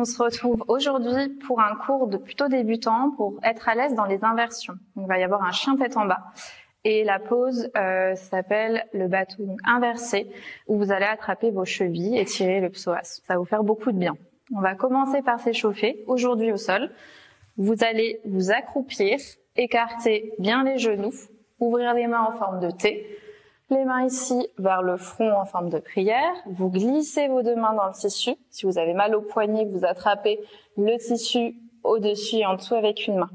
On se retrouve aujourd'hui pour un cours de plutôt débutant pour être à l'aise dans les inversions. Il va y avoir un chien tête en bas et la pose s'appelle le bateau inversé où vous allez attraper vos chevilles et tirer le psoas. Ça va vous faire beaucoup de bien. On va commencer par s'échauffer aujourd'hui au sol. Vous allez vous accroupir, écarter bien les genoux, ouvrir les mains en forme de T. Les mains ici vers le front en forme de prière. Vous glissez vos deux mains dans le tissu. Si vous avez mal au poignet, vous attrapez le tissu au-dessus et en dessous avec une main.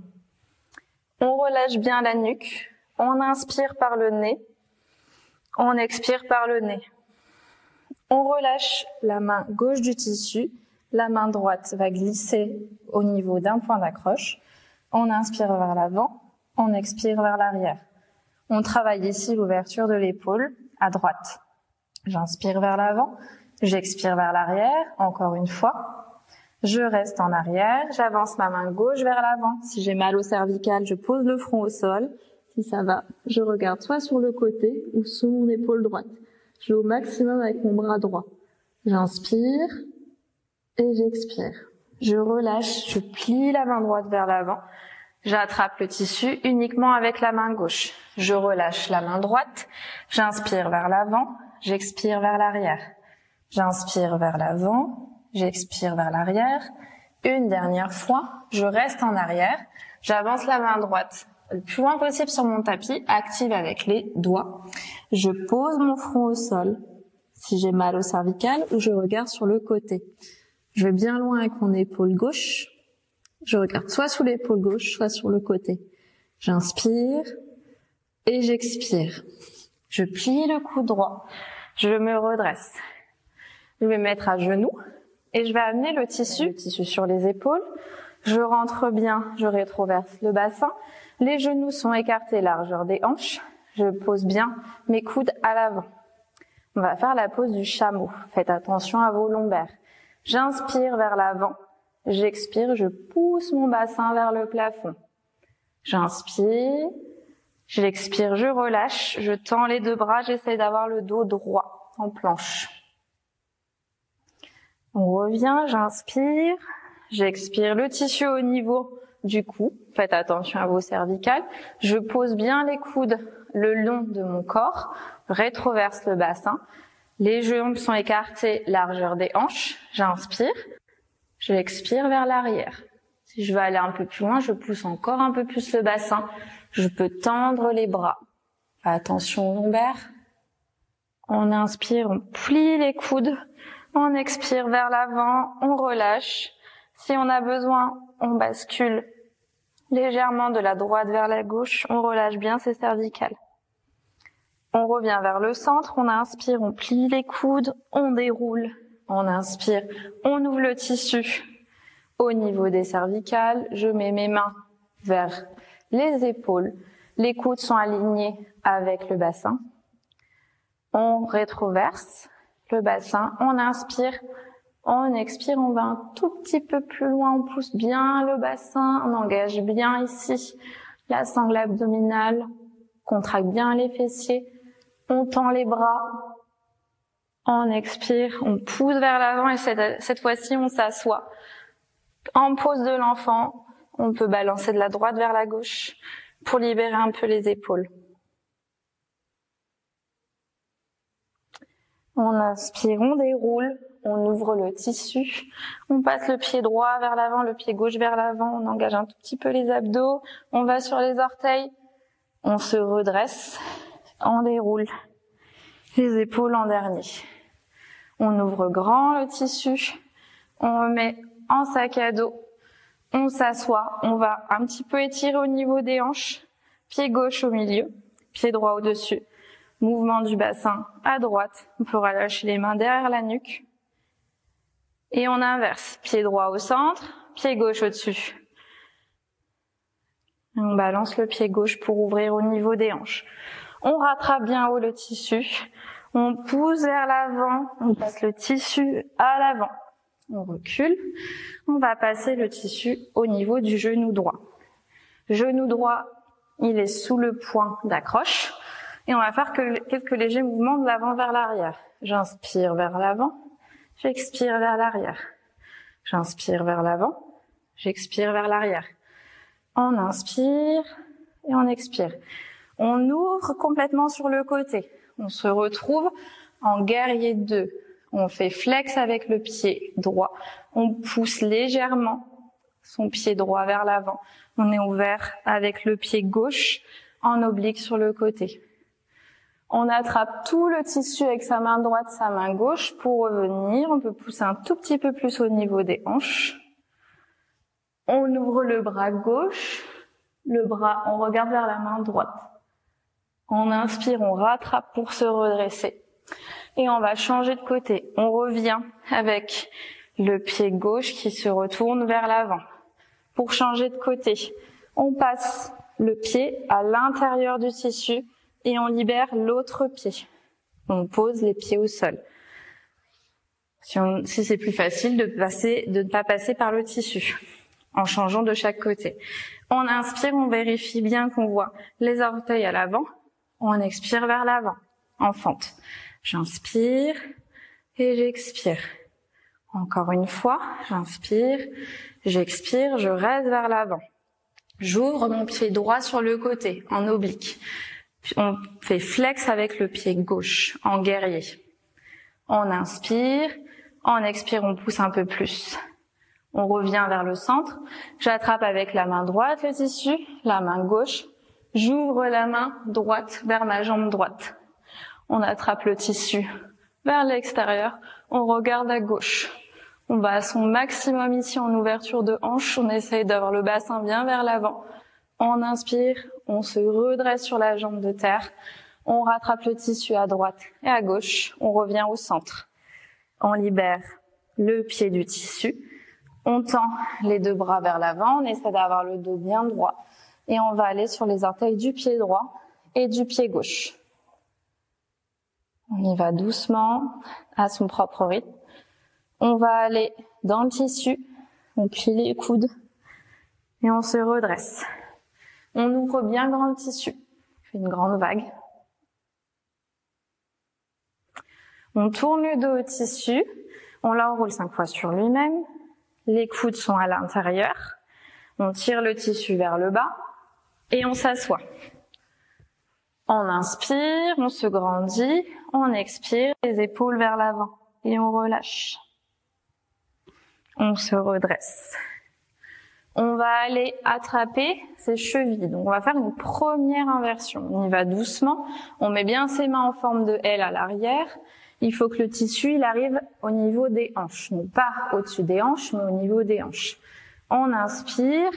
On relâche bien la nuque. On inspire par le nez. On expire par le nez. On relâche la main gauche du tissu. La main droite va glisser au niveau d'un point d'accroche. On inspire vers l'avant. On expire vers l'arrière. On travaille ici l'ouverture de l'épaule à droite. J'inspire vers l'avant, j'expire vers l'arrière, encore une fois. Je reste en arrière, j'avance ma main gauche vers l'avant. Si j'ai mal au cervical, je pose le front au sol. Si ça va, je regarde soit sur le côté ou sous mon épaule droite. Je vais au maximum avec mon bras droit. J'inspire et j'expire. Je relâche, je plie la main droite vers l'avant. J'attrape le tissu uniquement avec la main gauche. Je relâche la main droite. J'inspire vers l'avant. J'expire vers l'arrière. J'inspire vers l'avant. J'expire vers l'arrière. Une dernière fois. Je reste en arrière. J'avance la main droite le plus loin possible sur mon tapis, active avec les doigts. Je pose mon front au sol si j'ai mal au cervical ou je regarde sur le côté. Je vais bien loin avec mon épaule gauche. Je regarde soit sous l'épaule gauche, soit sur le côté. J'inspire et j'expire. Je plie le cou droit. Je me redresse. Je vais mettre à genoux et je vais amener le tissu sur les épaules. Je rentre bien, je rétroverse le bassin. Les genoux sont écartés, largeur des hanches. Je pose bien mes coudes à l'avant. On va faire la pose du chameau. Faites attention à vos lombaires. J'inspire vers l'avant. J'expire, je pousse mon bassin vers le plafond. J'inspire, j'expire, je relâche, je tends les deux bras, j'essaie d'avoir le dos droit en planche. On revient, j'inspire, j'expire, le tissu au niveau du cou. Faites attention à vos cervicales. Je pose bien les coudes le long de mon corps, rétroverse le bassin. Les jambes sont écartées, largeur des hanches. J'inspire. Je expire vers l'arrière. Si je veux aller un peu plus loin, je pousse encore un peu plus le bassin. Je peux tendre les bras. Attention aux lombaires. On inspire, on plie les coudes. On expire vers l'avant, on relâche. Si on a besoin, on bascule légèrement de la droite vers la gauche. On relâche bien ses cervicales. On revient vers le centre. On inspire, on plie les coudes, on déroule. On inspire, on ouvre le tissu au niveau des cervicales. Je mets mes mains vers les épaules. Les coudes sont alignés avec le bassin. On rétroverse le bassin. On inspire, on expire. On va un tout petit peu plus loin. On pousse bien le bassin. On engage bien ici la sangle abdominale. Contracte bien les fessiers. On tend les bras. On expire, on pousse vers l'avant et cette fois-ci, on s'assoit. En pose de l'enfant, on peut balancer de la droite vers la gauche pour libérer un peu les épaules. On inspire, on déroule, on ouvre le tissu. On passe le pied droit vers l'avant, le pied gauche vers l'avant. On engage un tout petit peu les abdos. On va sur les orteils. On se redresse, on déroule. Les épaules en dernier. On ouvre grand le tissu, on remet en sac à dos, on s'assoit, on va un petit peu étirer au niveau des hanches, pied gauche au milieu, pied droit au-dessus, mouvement du bassin à droite, on peut relâcher les mains derrière la nuque, et on inverse, pied droit au centre, pied gauche au-dessus. On balance le pied gauche pour ouvrir au niveau des hanches. On rattrape bien haut le tissu. On pousse vers l'avant, on passe le tissu à l'avant. On recule, on va passer le tissu au niveau du genou droit. Genou droit, il est sous le point d'accroche. Et on va faire quelques légers mouvements de l'avant vers l'arrière. J'inspire vers l'avant, j'expire vers l'arrière. J'inspire vers l'avant, j'expire vers l'arrière. On inspire et on expire. On ouvre complètement sur le côté. On se retrouve en guerrier 2. On fait flex avec le pied droit. On pousse légèrement son pied droit vers l'avant. On est ouvert avec le pied gauche en oblique sur le côté. On attrape tout le tissu avec sa main droite, sa main gauche pour revenir. On peut pousser un tout petit peu plus au niveau des hanches. On ouvre le bras gauche. Le bras, on regarde vers la main droite. On inspire, on rattrape pour se redresser. Et on va changer de côté. On revient avec le pied gauche qui se retourne vers l'avant. Pour changer de côté, on passe le pied à l'intérieur du tissu et on libère l'autre pied. On pose les pieds au sol. Si c'est plus facile de ne pas passer par le tissu, en changeant de chaque côté. On inspire, on vérifie bien qu'on voit les orteils à l'avant. On expire vers l'avant, en fente. J'inspire et j'expire. Encore une fois, j'inspire, j'expire, je reste vers l'avant. J'ouvre mon pied droit sur le côté, en oblique. On fait flex avec le pied gauche, en guerrier. On inspire, on expire, on pousse un peu plus. On revient vers le centre. J'attrape avec la main droite le tissu, la main gauche. J'ouvre la main droite vers ma jambe droite. On attrape le tissu vers l'extérieur. On regarde à gauche. On va à son maximum ici en ouverture de hanche. On essaye d'avoir le bassin bien vers l'avant. On inspire, on se redresse sur la jambe de terre. On rattrape le tissu à droite et à gauche. On revient au centre. On libère le pied du tissu. On tend les deux bras vers l'avant. On essaie d'avoir le dos bien droit. Et on va aller sur les orteils du pied droit et du pied gauche. On y va doucement, à son propre rythme. On va aller dans le tissu, on plie les coudes et on se redresse. On ouvre bien grand le tissu, on fait une grande vague. On tourne le dos au tissu, on l'enroule 5 fois sur lui-même. Les coudes sont à l'intérieur. On tire le tissu vers le bas et on s'assoit. On inspire, on se grandit, on expire, les épaules vers l'avant et on relâche. On se redresse. On va aller attraper ses chevilles. Donc on va faire une première inversion. On y va doucement. On met bien ses mains en forme de L à l'arrière. Il faut que le tissu il arrive au niveau des hanches. Donc pas au-dessus des hanches, mais au niveau des hanches. On inspire.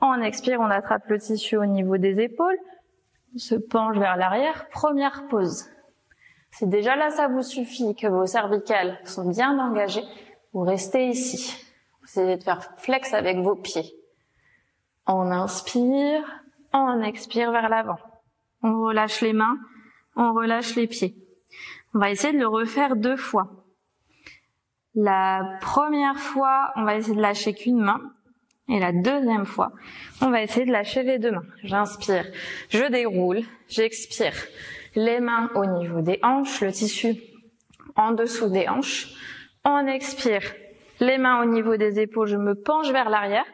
On expire, on attrape le tissu au niveau des épaules. On se penche vers l'arrière. Première pause. Si déjà là, ça vous suffit, que vos cervicales sont bien engagées, vous restez ici. Vous essayez de faire flex avec vos pieds. On inspire, on expire vers l'avant. On relâche les mains, on relâche les pieds. On va essayer de le refaire 2 fois. La première fois, on va essayer de lâcher qu'une main. Et la deuxième fois, on va essayer de lâcher les 2 mains. J'inspire, je déroule, j'expire. Les mains au niveau des hanches, le tissu en dessous des hanches. On expire, les mains au niveau des épaules, je me penche vers l'arrière.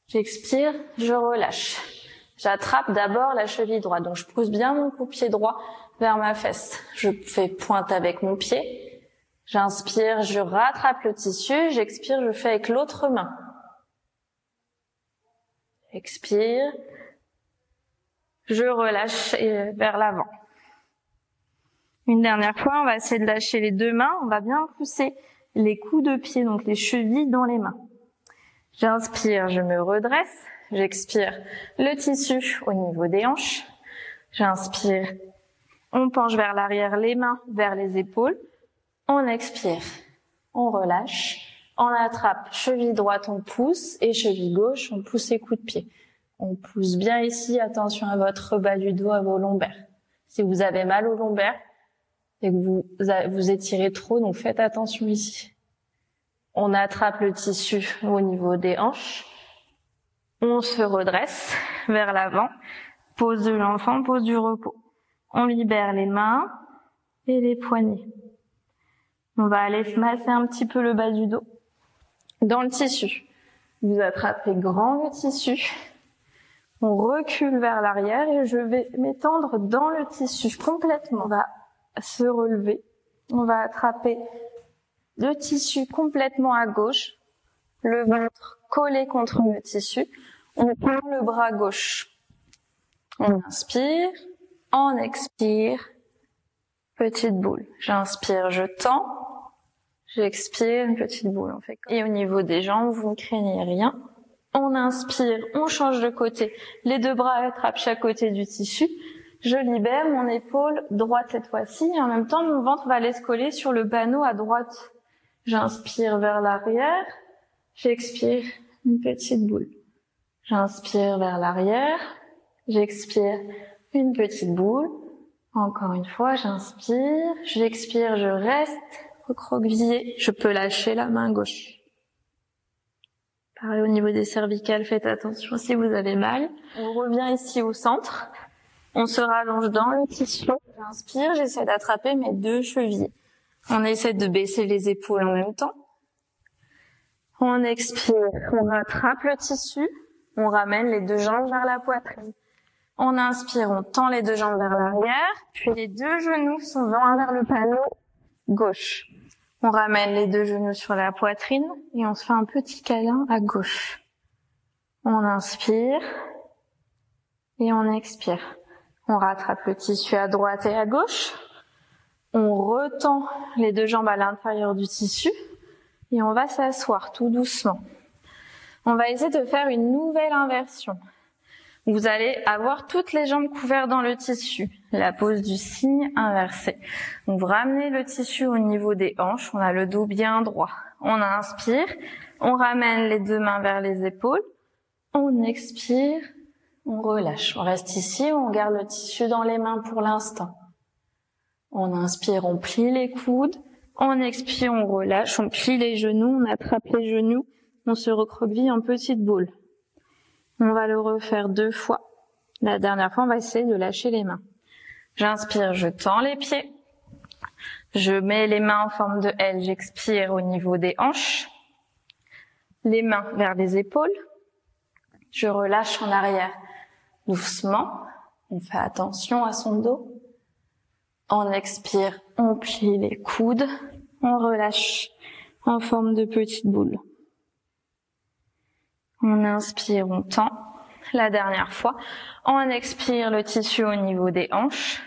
J'expire, je relâche. J'attrape d'abord la cheville droite. Donc je pousse bien mon pied droit vers ma fesse. Je fais pointe avec mon pied. J'inspire, je rattrape le tissu. J'expire, je fais avec l'autre main. Expire. Je relâche vers l'avant. Une dernière fois, on va essayer de lâcher les 2 mains. On va bien pousser les coups de pied, donc les chevilles dans les mains. J'inspire, je me redresse. J'expire, le tissu au niveau des hanches. J'inspire, on penche vers l'arrière, les mains vers les épaules. On expire, on relâche. On attrape, cheville droite, on pousse, et cheville gauche, on pousse les coups de pied. On pousse bien ici, attention à votre bas du dos, à vos lombaires. Si vous avez mal aux lombaires, et que vous étirez trop, donc faites attention ici. On attrape le tissu au niveau des hanches. On se redresse vers l'avant. Pose de l'enfant, pose du repos. On libère les mains et les poignets. On va aller masser un petit peu le bas du dos. dans le tissu. Vous attrapez grand le tissu. On recule vers l'arrière et je vais m'étendre dans le tissu complètement. On va se relever. On va attraper le tissu complètement à gauche. Le ventre collé contre le tissu. On prend le bras gauche. On inspire. On expire. Petite boule. J'inspire, je tends. J'expire, une petite boule. On fait comme... Et au niveau des jambes, vous ne craignez rien. On inspire, on change de côté. Les deux bras attrapent chaque côté du tissu. Je libère mon épaule droite cette fois-ci. Et en même temps, mon ventre va aller se coller sur le panneau à droite. J'inspire vers l'arrière. J'expire, une petite boule. J'inspire vers l'arrière. J'expire, une petite boule. Encore une fois, j'inspire. J'expire, je reste recroquevillé. Je peux lâcher la main gauche. Pareil au niveau des cervicales, faites attention si vous avez mal. On revient ici au centre. On se rallonge dans le tissu. J'inspire, j'essaie d'attraper mes deux chevilles. On essaie de baisser les épaules en même temps. On expire, on rattrape le tissu. On ramène les deux jambes vers la poitrine. On inspire, on tend les deux jambes vers l'arrière. Puis les deux genoux sont vers le panneau gauche. On ramène les deux genoux sur la poitrine et on se fait un petit câlin à gauche. On inspire et on expire. On rattrape le tissu à droite et à gauche. On retend les deux jambes à l'intérieur du tissu et on va s'asseoir tout doucement. On va essayer de faire une nouvelle inversion. Vous allez avoir toutes les jambes couvertes dans le tissu, la pose du cygne inversé. Donc vous ramenez le tissu au niveau des hanches, on a le dos bien droit. On inspire, on ramène les deux mains vers les épaules, on expire, on relâche. On reste ici, on garde le tissu dans les mains pour l'instant. On inspire, on plie les coudes, on expire, on relâche, on plie les genoux, on attrape les genoux, on se recroqueville en petite boule. On va le refaire 2 fois. La dernière fois, on va essayer de lâcher les mains. J'inspire, je tends les pieds. Je mets les mains en forme de L, j'expire au niveau des hanches. Les mains vers les épaules. Je relâche en arrière doucement. On fait attention à son dos. On expire, on plie les coudes. On relâche en forme de petite boule. On inspire, on tend. La dernière fois. On expire le tissu au niveau des hanches.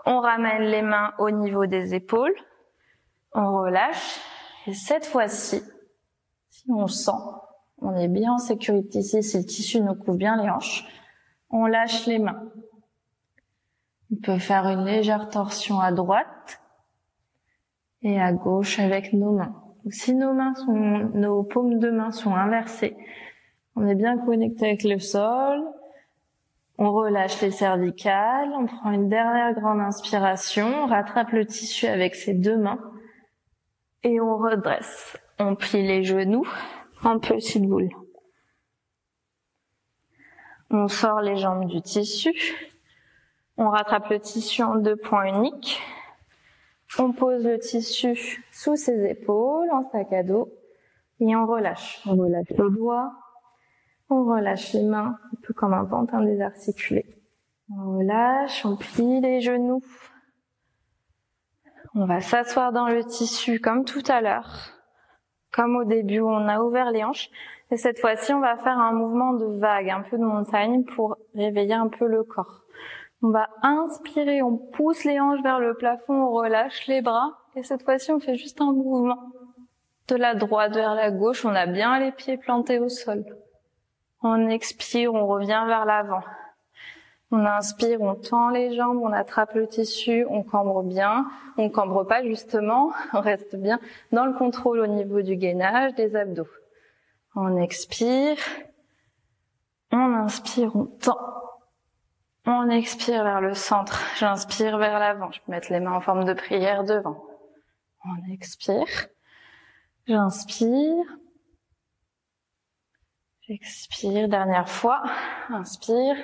On ramène les mains au niveau des épaules. On relâche. Et cette fois-ci, si on sent, on est bien en sécurité ici, si le tissu nous couvre bien les hanches, on lâche les mains. On peut faire une légère torsion à droite et à gauche avec nos mains. Donc, si nos paumes de main sont inversées, on est bien connecté avec le sol. On relâche les cervicales. On prend une dernière grande inspiration. On rattrape le tissu avec ses deux mains. Et on redresse. On plie les genoux en petite boule. On sort les jambes du tissu. On rattrape le tissu en 2 points uniques. On pose le tissu sous ses épaules en sac à dos. Et on relâche. On relâche les doigts. On relâche les mains, un peu comme un pantin désarticulé. On relâche, on plie les genoux. On va s'asseoir dans le tissu comme tout à l'heure. Comme au début où on a ouvert les hanches. Et cette fois-ci, on va faire un mouvement de vague, un peu de montagne pour réveiller un peu le corps. On va inspirer, on pousse les hanches vers le plafond, on relâche les bras. Et cette fois-ci, on fait juste un mouvement de la droite vers la gauche. On a bien les pieds plantés au sol. On expire, on revient vers l'avant. On inspire, on tend les jambes, on attrape le tissu, on cambre bien. On cambre pas justement, on reste bien dans le contrôle au niveau du gainage, des abdos. On expire, on inspire, on tend. On expire vers le centre, j'inspire vers l'avant. Je peux mettre les mains en forme de prière devant. On expire, j'inspire. Expire, dernière fois, inspire,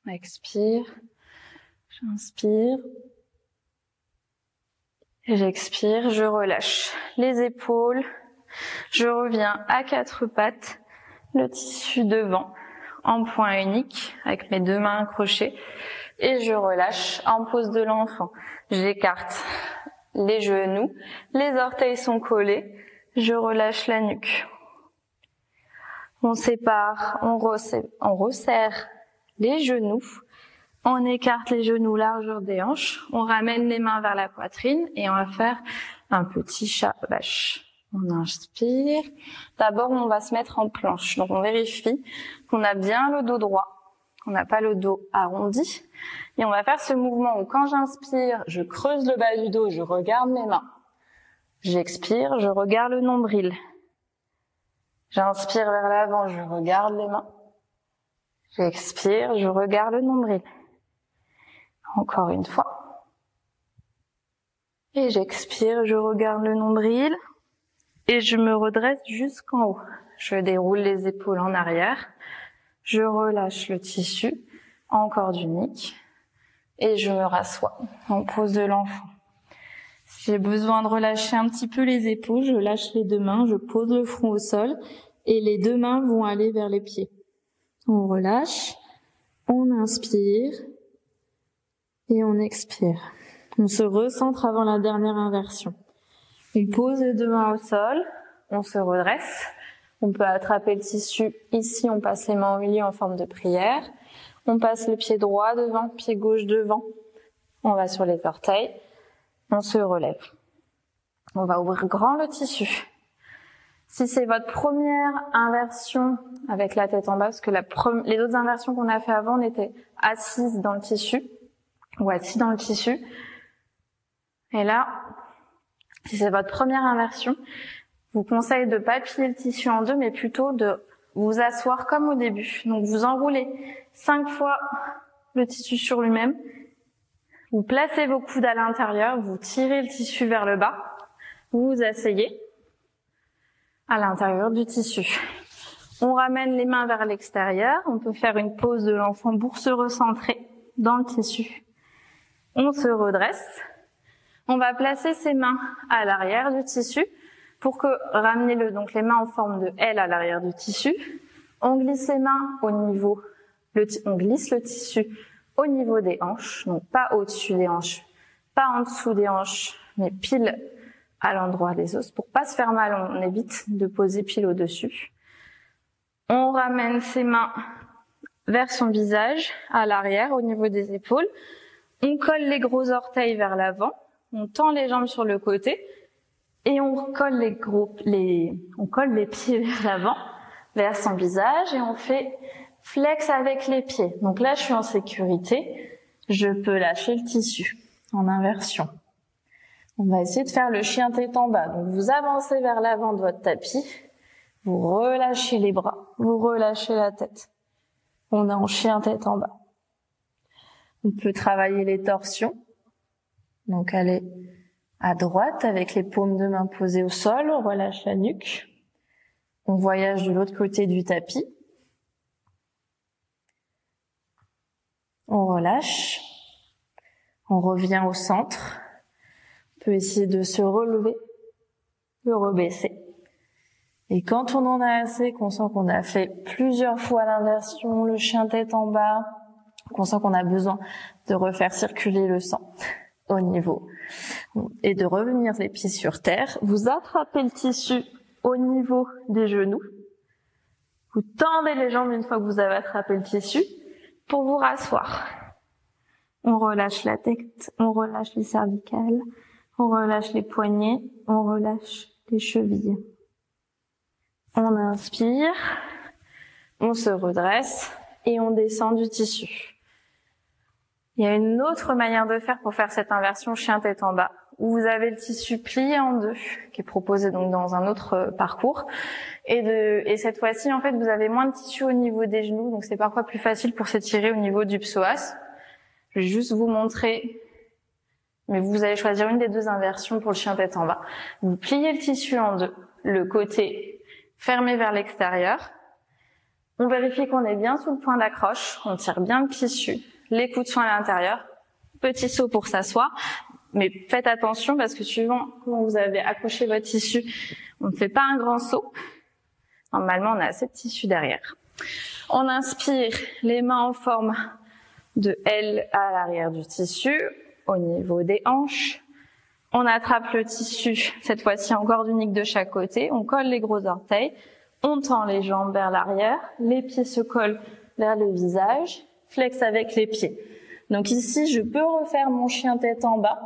expire, j'inspire, et j'expire, je relâche les épaules, Je reviens à quatre pattes, le tissu devant, en point unique, avec mes deux mains accrochées, et je relâche en pose de l'enfant. J'écarte les genoux, les orteils sont collés, je relâche la nuque. On sépare, on resserre les genoux, on écarte les genoux largeur des hanches, on ramène les mains vers la poitrine et on va faire un petit chat vache. On inspire. D'abord, on va se mettre en planche. Donc, on vérifie qu'on a bien le dos droit, qu'on n'a pas le dos arrondi. Et on va faire ce mouvement où quand j'inspire, je creuse le bas du dos, je regarde mes mains. J'expire, je regarde le nombril. J'inspire vers l'avant, je regarde les mains. J'expire, je regarde le nombril. Encore une fois. Et j'expire, je regarde le nombril. Et je me redresse jusqu'en haut. Je déroule les épaules en arrière. Je relâche le tissu en corde unique. Et je me rassois en pose de l'enfant. Si j'ai besoin de relâcher un petit peu les épaules, je lâche les deux mains, je pose le front au sol et les deux mains vont aller vers les pieds. On relâche, on inspire et on expire. On se recentre avant la dernière inversion. On pose les deux mains au sol, on se redresse. On peut attraper le tissu. Ici, on passe les mains au milieu en forme de prière. On passe le pied droit devant, pied gauche devant. On va sur les orteils. On se relève. On va ouvrir grand le tissu. Si c'est votre première inversion avec la tête en bas, parce que les autres inversions qu'on a fait avant, on était assises dans le tissu ou assis dans le tissu. Et là, si c'est votre première inversion, je vous conseille de pas plier le tissu en deux, mais plutôt de vous asseoir comme au début. Donc vous enroulez 5 fois le tissu sur lui-même. Vous placez vos coudes à l'intérieur, vous tirez le tissu vers le bas, vous vous asseyez à l'intérieur du tissu. On ramène les mains vers l'extérieur, on peut faire une pause de l'enfant pour se recentrer dans le tissu. On se redresse, on va placer ses mains à l'arrière du tissu pour ramener donc les mains en forme de L à l'arrière du tissu. On glisse les mains on glisse le tissu au niveau des hanches, donc pas au-dessus des hanches, pas en dessous des hanches, mais pile à l'endroit des os. Pour pas se faire mal, on évite de poser pile au-dessus. On ramène ses mains vers son visage, à l'arrière, au niveau des épaules. On colle les gros orteils vers l'avant, on tend les jambes sur le côté et on colle les pieds vers l'avant, vers son visage et on fait flex avec les pieds. Donc là, je suis en sécurité. Je peux lâcher le tissu en inversion. On va essayer de faire le chien tête en bas. Donc vous avancez vers l'avant de votre tapis. Vous relâchez les bras. Vous relâchez la tête. On est en chien tête en bas. On peut travailler les torsions. Donc aller à droite avec les paumes de main posées au sol. On relâche la nuque. On voyage de l'autre côté du tapis. On relâche, on revient au centre, on peut essayer de se relever, de rebaisser. Et quand on en a assez, qu'on sent qu'on a fait plusieurs fois l'inversion, le chien tête en bas, qu'on sent qu'on a besoin de refaire circuler le sang au niveau et de revenir les pieds sur terre, vous attrapez le tissu au niveau des genoux, vous tendez les jambes une fois que vous avez attrapé le tissu, pour vous rasseoir. On relâche la tête, on relâche les cervicales, on relâche les poignets, on relâche les chevilles. On inspire, on se redresse et on descend du tissu. Il y a une autre manière de faire pour faire cette inversion chien tête en bas, où vous avez le tissu plié en deux, qui est proposé donc dans un autre parcours. Et cette fois-ci, en fait, vous avez moins de tissu au niveau des genoux, donc c'est parfois plus facile pour s'étirer au niveau du psoas. Je vais juste vous montrer, mais vous allez choisir une des deux inversions pour le chien tête en bas. Vous pliez le tissu en deux, le côté fermé vers l'extérieur. On vérifie qu'on est bien sous le point d'accroche, on tire bien le tissu, les coudes sont à l'intérieur. Petit saut pour s'asseoir. Mais faites attention parce que suivant comment vous avez accroché votre tissu, on ne fait pas un grand saut. Normalement, on a assez de tissu derrière. On inspire, les mains en forme de L à l'arrière du tissu, au niveau des hanches. On attrape le tissu, cette fois-ci en corde unique de chaque côté. On colle les gros orteils. On tend les jambes vers l'arrière. Les pieds se collent vers le visage. Flex avec les pieds. Donc ici, je peux refaire mon chien tête en bas.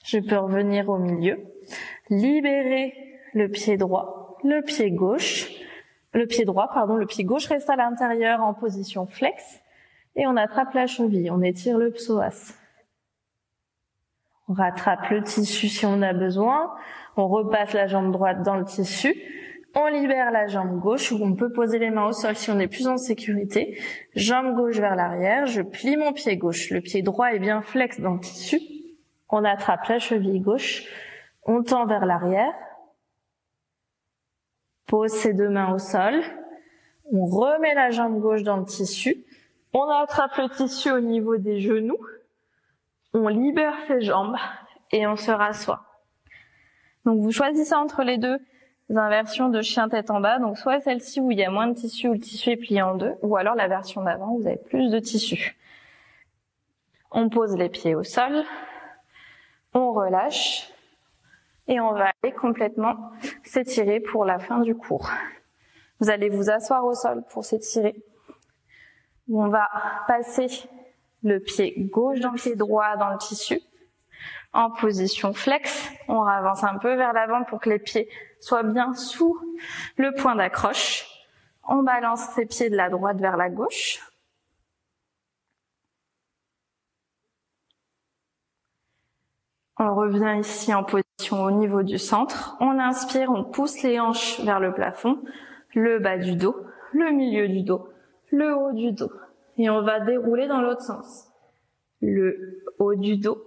Je peux revenir au milieu. Libérer le pied droit, le pied gauche. Le pied droit, pardon, le pied gauche reste à l'intérieur en position flex. Et on attrape la cheville. On étire le psoas. On rattrape le tissu si on a besoin. On repasse la jambe droite dans le tissu. On libère la jambe gauche, où on peut poser les mains au sol si on est plus en sécurité. Jambe gauche vers l'arrière. Je plie mon pied gauche. Le pied droit est bien flex dans le tissu. On attrape la cheville gauche. On tend vers l'arrière. Pose ses deux mains au sol. On remet la jambe gauche dans le tissu. On attrape le tissu au niveau des genoux. On libère ses jambes et on se rassoit. Donc vous choisissez entre les deux inversions de chien tête en bas. Donc soit celle-ci où il y a moins de tissu, où le tissu est plié en deux, ou alors la version d'avant où vous avez plus de tissu. On pose les pieds au sol. On relâche. Et on va aller complètement s'étirer pour la fin du cours. Vous allez vous asseoir au sol pour s'étirer. On va passer le pied gauche dans le pied droit dans le tissu. En position flex, on avance un peu vers l'avant pour que les pieds soient bien sous le point d'accroche. On balance ses pieds de la droite vers la gauche. On revient ici en position au niveau du centre. On inspire, on pousse les hanches vers le plafond, le bas du dos, le milieu du dos, le haut du dos. Et on va dérouler dans l'autre sens. Le haut du dos,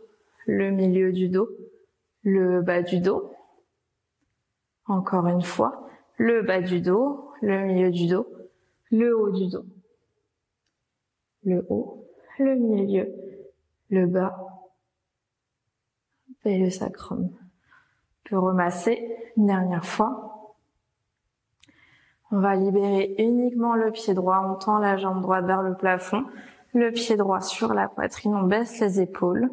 le milieu du dos, le bas du dos. Encore une fois, le bas du dos, le milieu du dos, le haut du dos. Le haut, le milieu, le bas et le sacrum. On peut remasser une dernière fois. On va libérer uniquement le pied droit. On tend la jambe droite vers le plafond. Le pied droit sur la poitrine. On baisse les épaules.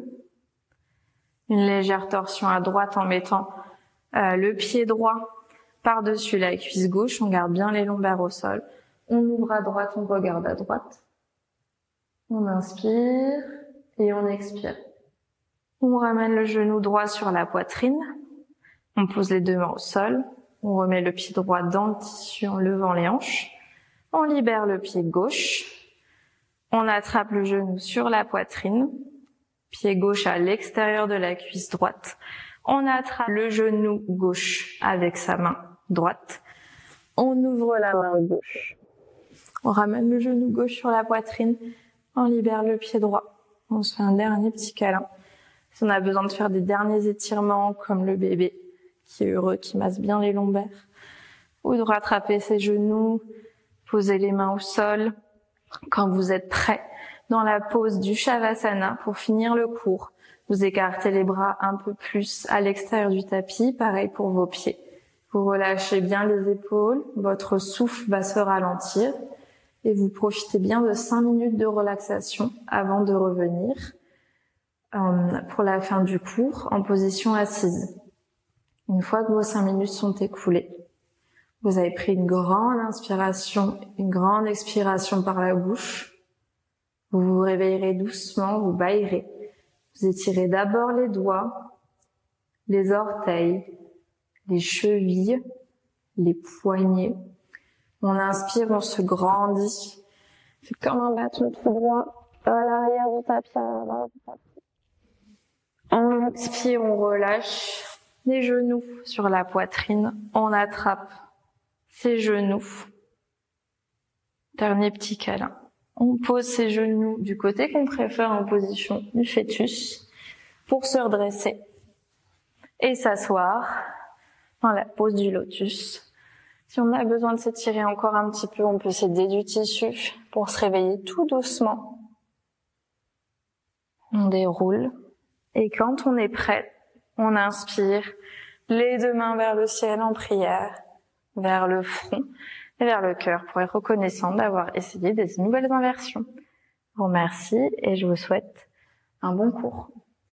Une légère torsion à droite en mettant le pied droit par-dessus la cuisse gauche. On garde bien les lombaires au sol. On ouvre à droite, on regarde à droite. On inspire et on expire. On ramène le genou droit sur la poitrine. On pose les deux mains au sol. On remet le pied droit dans le tissu en levant les hanches. On libère le pied gauche. On attrape le genou sur la poitrine. Pied gauche à l'extérieur de la cuisse droite. On attrape le genou gauche avec sa main droite. On ouvre la main gauche. On ramène le genou gauche sur la poitrine. On libère le pied droit. On se fait un dernier petit câlin. Si on a besoin de faire des derniers étirements comme le bébé qui est heureux, qui masse bien les lombaires, ou de rattraper ses genoux, poser les mains au sol. Quand vous êtes prêt, dans la pose du Shavasana pour finir le cours, vous écartez les bras un peu plus à l'extérieur du tapis, pareil pour vos pieds. Vous relâchez bien les épaules, votre souffle va se ralentir et vous profitez bien de 5 minutes de relaxation avant de revenir pour la fin du cours en position assise. Une fois que vos 5 minutes sont écoulées, vous avez pris une grande inspiration, une grande expiration par la bouche. Vous vous réveillerez doucement, vous bâillerez. Vous étirez d'abord les doigts, les orteils, les chevilles, les poignets. On inspire, on se grandit. C'est comme un bâton tout droit à l'arrière du tapis, à l'avant du tapis. On expire, on relâche les genoux sur la poitrine. On attrape ses genoux. Dernier petit câlin. On pose ses genoux du côté qu'on préfère en position du fœtus pour se redresser et s'asseoir dans la pose du lotus. Si on a besoin de s'étirer encore un petit peu, on peut s'aider du tissu pour se réveiller tout doucement. On déroule. Et quand on est prêt, on inspire les deux mains vers le ciel en prière, vers le front et vers le cœur pour être reconnaissant d'avoir essayé des nouvelles inversions. Je vous remercie et je vous souhaite un bon cours.